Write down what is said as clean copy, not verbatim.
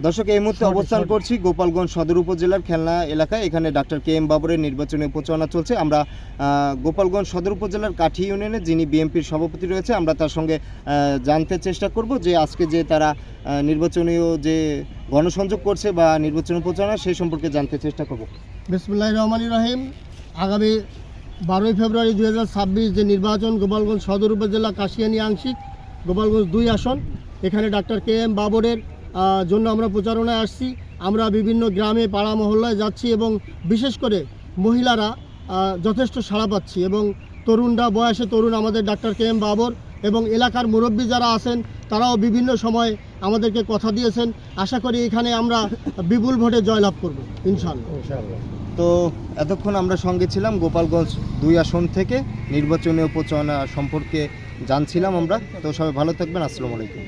দর্শক, এই মুহূর্তে অবস্থান করছি গোপালগঞ্জ সদর উপজেলার খেলনা এলাকায়। এখানে ডাক্তার কে এম বাবরের নির্বাচনী প্রচারণা চলছে। আমরা গোপালগঞ্জ সদর উপজেলার কাঠি ইউনিয়নে যিনি বিএনপির সভাপতি রয়েছে, আমরা তার সঙ্গে জানতে চেষ্টা করব যে আজকে যে তারা নির্বাচনীয় যে গণসংযোগ করছে বা নির্বাচনী প্রচারণা, সেই সম্পর্কে জানতে চেষ্টা করব। বিসমিল্লাহির রহমানির রহিম। আগামী 12 ফেব্রুয়ারি 2026 যে নির্বাচন, গোপালগঞ্জ সদর উপজেলা কাশিয়ানী আংশিক গোপালগঞ্জ 2 আসন, এখানে ডাক্তার কে এম বাবরের জন্য আমরা প্রচারণায় আসছি। আমরা বিভিন্ন গ্রামে পাড়া মহল্লায় যাচ্ছি এবং বিশেষ করে মহিলারা যথেষ্ট সাড়া পাচ্ছি এবং তরুণরা, বয়সে তরুণ আমাদের ডাক্তার কে এম বাবর এবং এলাকার মুরব্বী যারা আছেন তারাও বিভিন্ন সময় আমাদেরকে কথা দিয়েছেন। আশা করি এখানে আমরা বিপুল ভোটে জয়লাভ করব ইনশাআল্লাহ। তো এতক্ষণ আমরা সঙ্গে ছিলাম গোপালগঞ্জ 2 আসন থেকে নির্বাচনীয় প্রচারণা সম্পর্কে জানছিলাম আমরা। তো সবাই ভালো থাকবেন। আসসালামু আলাইকুম।